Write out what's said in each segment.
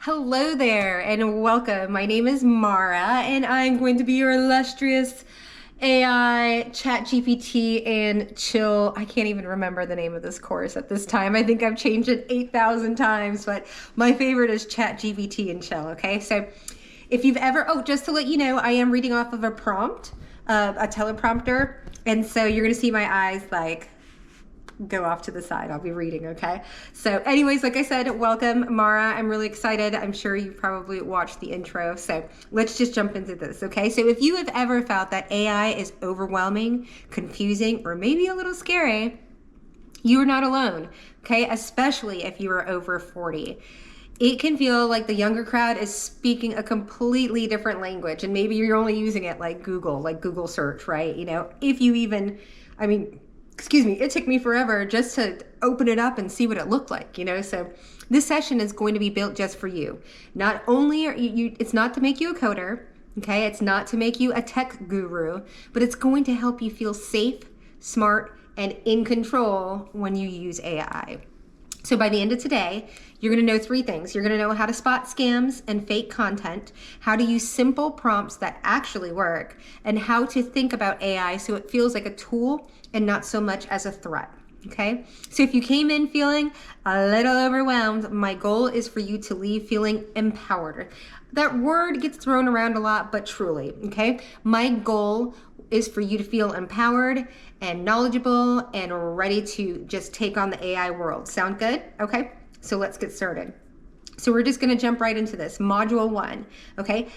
Hello there and welcome. My name is Mara and I'm going to be your illustrious AI chat GPT and chill. I can't even remember the name of this course at this time. I think I've changed it 8,000 times, but my favorite is chat GPT and chill. Okay. So if you've ever, just to let you know, I am reading off of a prompt, a teleprompter. And so you're going to see my eyes like go off to the side. I'll be reading, okay? So anyways, like I said, welcome, Mara. I'm really excited. I'm sure you've probably watched the intro. So let's just jump into this, okay? So if you have ever felt that AI is overwhelming, confusing, or maybe a little scary, you are not alone, okay? Especially if you are over 40. It can feel like the younger crowd is speaking a completely different language, and maybe you're only using it like Google search, right? If you even, excuse me, it took me forever just to open it up and see what it looked like, So this session is going to be built just for you. Not only are it's not to make you a coder, okay? It's not to make you a tech guru, but it's going to help you feel safe, smart, and in control when you use AI. So by the end of today, you're going to know 3 things. You're going to know how to spot scams and fake content, how to use simple prompts that actually work, and how to think about AI so it feels like a tool and not so much as a threat. Okay? So if you came in feeling a little overwhelmed, my goal is for you to leave feeling empowered. That word gets thrown around a lot, but truly, okay? My goal is for you to feel empowered and knowledgeable and ready to just take on the AI world. Sound good? Okay, so let's get started. So we're just gonna jump right into this. Module 1, okay?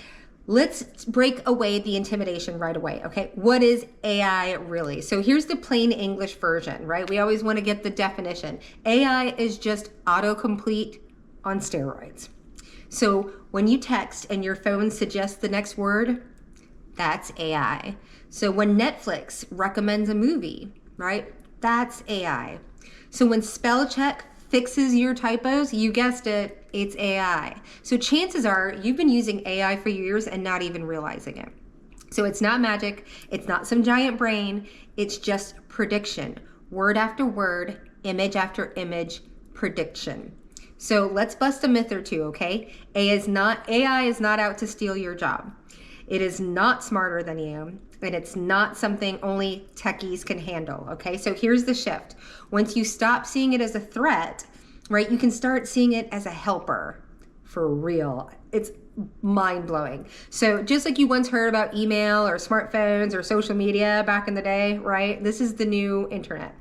Let's break away the intimidation right away, okay? What is AI really? So here's the plain English version, right? We always wanna get the definition. AI is just autocomplete on steroids. So when you text and your phone suggests the next word, that's AI. So when Netflix recommends a movie, right? That's AI. So when spell check fixes your typos, you guessed it, it's AI. So chances are you've been using AI for years and not even realizing it. So it's not magic, it's not some giant brain, it's just prediction. Word after word, image after image, prediction. So let's bust a myth or two, okay? AI is not out to steal your job. It is not smarter than you, and it's not something only techies can handle, okay? So here's the shift. Once you stop seeing it as a threat, right, you can start seeing it as a helper, for real. It's mind-blowing. So just like you once heard about email or smartphones or social media back in the day, right? This is the new internet.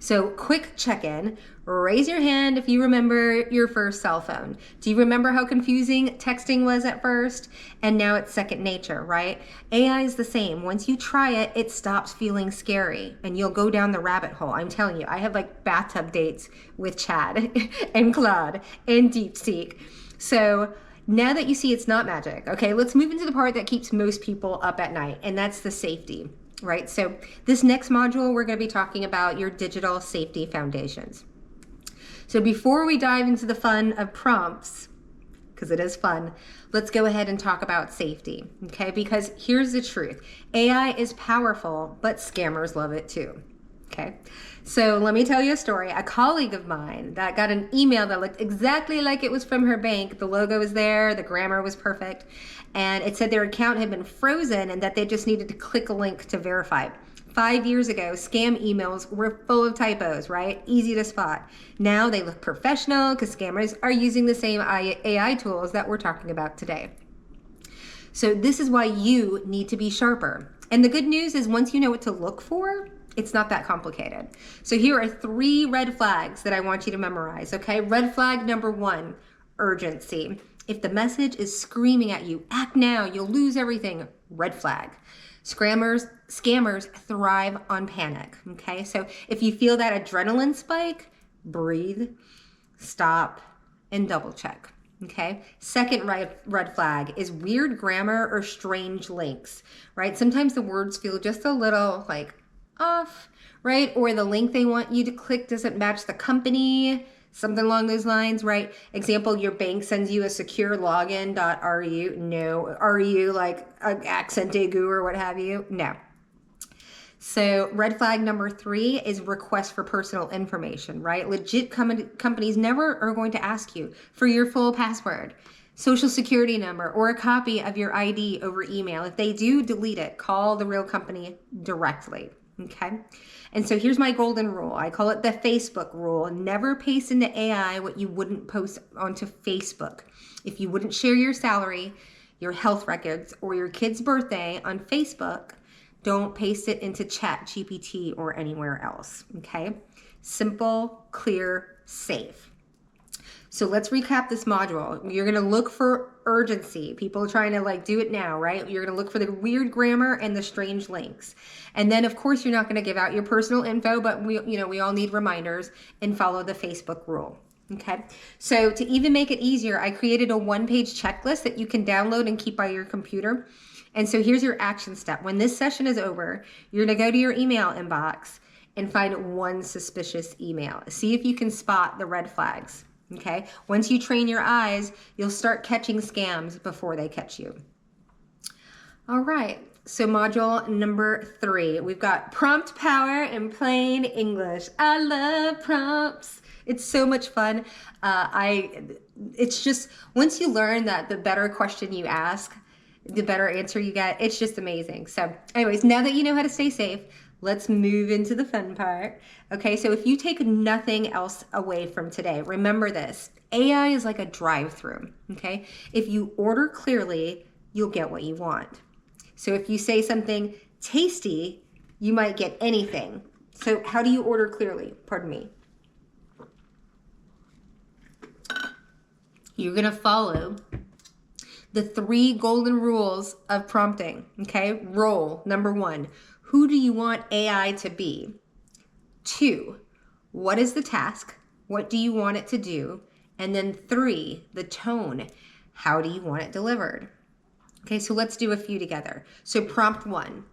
So quick check-in, raise your hand if you remember your first cell phone. Do you remember how confusing texting was at first? And now it's second nature, right? AI is the same. Once you try it, it stops feeling scary and you'll go down the rabbit hole. I'm telling you, I have like bathtub dates with Chad and Claude and DeepSeek. So now that you see it's not magic, okay, let's move into the part that keeps most people up at night, and that's the safety. Right, so this next module, we're going to be talking about your digital safety foundations. So before we dive into the fun of prompts, because it is fun, let's go ahead and talk about safety, okay? Because here's the truth. AI is powerful, but scammers love it too, okay? So let me tell you a story. A colleague of mine that got an email that looked exactly like it was from her bank. The logo was there, the grammar was perfect, and it said their account had been frozen and that they just needed to click a link to verify. 5 years ago, scam emails were full of typos, right? Easy to spot. Now they look professional because scammers are using the same AI tools that we're talking about today. So this is why you need to be sharper. And the good news is once you know what to look for, it's not that complicated. So here are 3 red flags that I want you to memorize, okay? Red flag number 1, urgency. If the message is screaming at you, act now, you'll lose everything, red flag. Scammers thrive on panic, okay? So if you feel that adrenaline spike, breathe, stop, and double check, okay? Second red flag is weird grammar or strange links, right? Sometimes the words feel just a little like off, right? Or the link they want you to click doesn't match the company, something along those lines, right? Example, your bank sends you a secure login.ru. No, RU like accent egu or what have you? No. So red flag number 3 is request for personal information, right? Legit companies never are going to ask you for your full password, social security number, or a copy of your ID over email. If they do, delete it. Call the real company directly, okay? And so here's my golden rule. I call it the Facebook rule. Never paste into AI what you wouldn't post onto Facebook. If you wouldn't share your salary, your health records, or your kid's birthday on Facebook, don't paste it into ChatGPT or anywhere else, okay? Simple, clear, safe. So let's recap this module. You're gonna look for urgency. People trying to like do it now, right? You're gonna look for the weird grammar and the strange links. And then of course you're not gonna give out your personal info, but we all need reminders, and follow the Facebook rule. Okay, so to even make it easier, I created a 1-page checklist that you can download and keep by your computer. And so here's your action step. When this session is over, you're gonna go to your email inbox and find one suspicious email. See if you can spot the red flags, okay? Once you train your eyes, you'll start catching scams before they catch you. All right, so module number 3, we've got prompt power in plain English. I love prompts. It's so much fun. It's just, once you learn that the better question you ask, the better answer you get, it's just amazing. So anyways, now that you know how to stay safe, let's move into the fun part. Okay, so if you take nothing else away from today, remember this, AI is like a drive-through, okay? If you order clearly, you'll get what you want. So if you say something tasty, you might get anything. So how do you order clearly? Pardon me. You're gonna follow the 3 golden rules of prompting, okay? Rule number 1, who do you want AI to be? 2, what is the task? What do you want it to do? And then 3, the tone. How do you want it delivered? Okay, so let's do a few together. So prompt 1,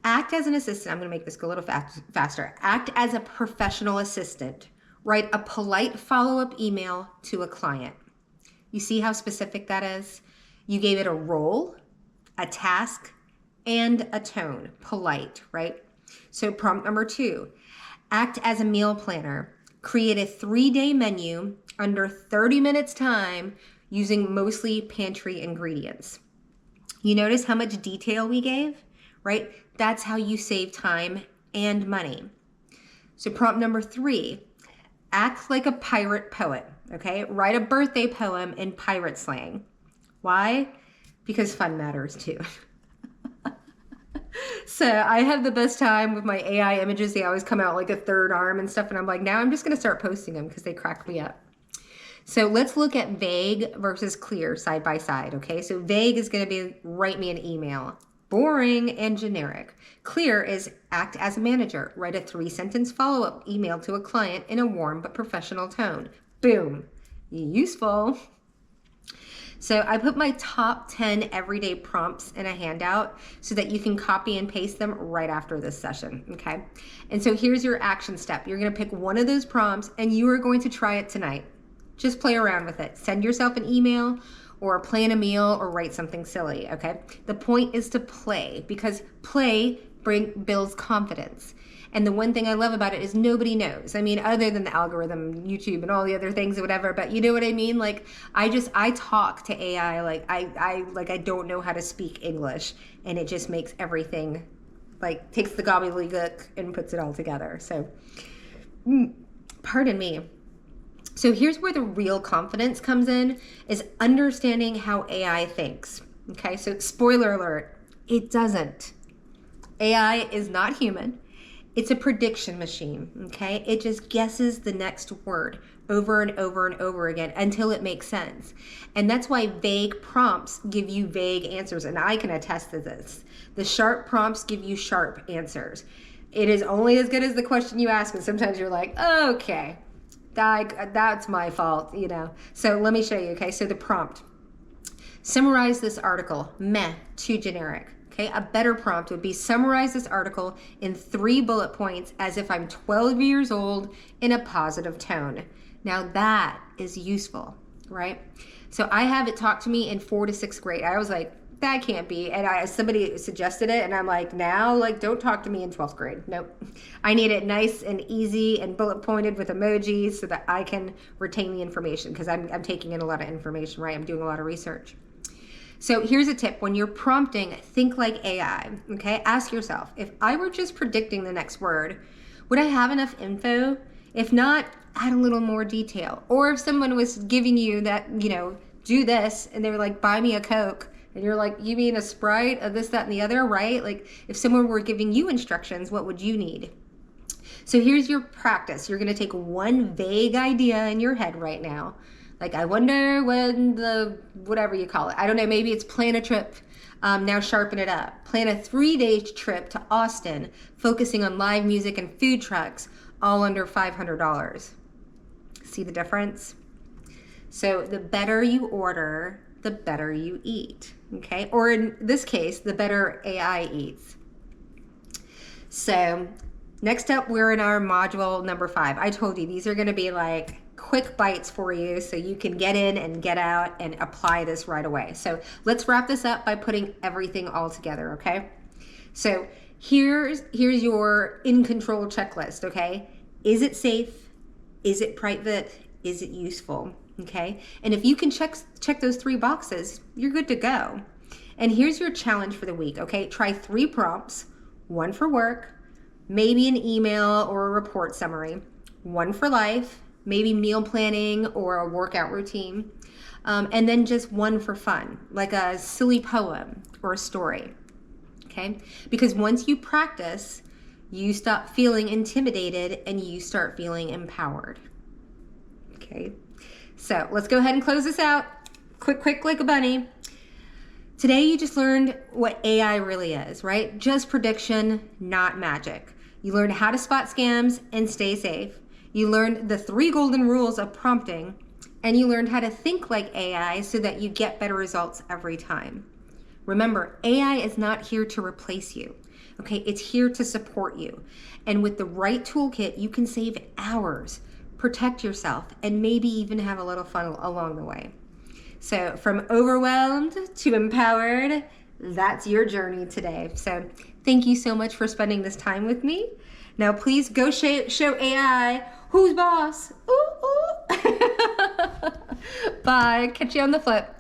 act as an assistant. I'm gonna make this go a little faster. Act as a professional assistant. Write a polite follow-up email to a client. You see how specific that is? You gave it a role, a task, and a tone. Polite, right? So prompt number 2, act as a meal planner. Create a 3-day menu under 30 minutes time using mostly pantry ingredients. You notice how much detail we gave, right? That's how you save time and money. So prompt number 3, act like a pirate poet, okay? Write a birthday poem in pirate slang. Why? Because fun matters too. So I have the best time with my AI images. They always come out like a third arm and stuff. And I'm like, now I'm just gonna start posting them because they crack me up. So let's look at vague versus clear side by side, okay? So vague is gonna be write me an email. Boring and generic. Clear is act as a manager. Write a 3-sentence follow-up email to a client in a warm but professional tone. Boom. Useful. So I put my top 10 everyday prompts in a handout so that you can copy and paste them right after this session, okay? And so here's your action step. You're gonna pick one of those prompts and you are going to try it tonight. Just play around with it. Send yourself an email or plan a meal or write something silly, okay? The point is to play, because play builds confidence. And the one thing I love about it is nobody knows. I mean, other than the algorithm, YouTube, and all the other things or whatever, but you know what I mean? Like, I talk to AI like I don't know how to speak English, and it just makes everything, like, takes the gobbledygook and puts it all together. So, pardon me. So here's where the real confidence comes in, is understanding how AI thinks. Okay, so spoiler alert, it doesn't. AI is not human. It's a prediction machine, okay? It just guesses the next word over and over and over again until it makes sense. And that's why vague prompts give you vague answers, and I can attest to this. The sharp prompts give you sharp answers. It is only as good as the question you ask, and sometimes you're like, okay, that's my fault, you know? So let me show you, okay? So the prompt, summarize this article, meh, too generic. Okay, a better prompt would be summarize this article in 3 bullet points as if I'm 12 years old in a positive tone. Now that is useful, right? So I have it talk to me in 4th to 6th grade. I was like, that can't be. And somebody suggested it, and I'm like, now, like, don't talk to me in 12th grade. Nope. I need it nice and easy and bullet pointed with emojis so that I can retain the information, because I'm taking in a lot of information, right? I'm doing a lot of research. So here's a tip. When you're prompting, think like AI, okay? Ask yourself, if I were just predicting the next word, would I have enough info? If not, add a little more detail. Or if someone was giving you that, do this, and they were like, buy me a Coke, and you're like, you mean a Sprite, a this, that, and the other, right? Like, if someone were giving you instructions, what would you need? So here's your practice. You're gonna take one vague idea in your head right now. Like, I wonder when whatever you call it. I don't know, maybe it's plan a trip. Now sharpen it up. Plan a 3-day trip to Austin, focusing on live music and food trucks, all under $500. See the difference? So the better you order, the better you eat, okay? Or in this case, the better AI eats. So next up, we're in our module number 5. I told you these are gonna be like quick bites for you so you can get in and get out and apply this right away. So let's wrap this up by putting everything all together, okay? So here's your in control checklist, okay? Is it safe? Is it private? Is it useful? Okay? And if you can check those 3 boxes, you're good to go. And here's your challenge for the week, okay? Try 3 prompts, 1 for work, maybe an email or a report summary, 1 for life, maybe meal planning or a workout routine, and then just 1 for fun, like a silly poem or a story, okay? Because once you practice, you stop feeling intimidated and you start feeling empowered, okay? So let's go ahead and close this out. Quick like a bunny. Today you just learned what AI really is, right? Just prediction, not magic. You learned how to spot scams and stay safe. You learned the 3 golden rules of prompting, and you learned how to think like AI so that you get better results every time. Remember, AI is not here to replace you, okay? It's here to support you. And with the right toolkit, you can save hours, protect yourself, and maybe even have a little fun along the way. So from overwhelmed to empowered, that's your journey today. So thank you so much for spending this time with me. Now please go show AI who's boss. Ooh, ooh. Bye. Catch you on the flip.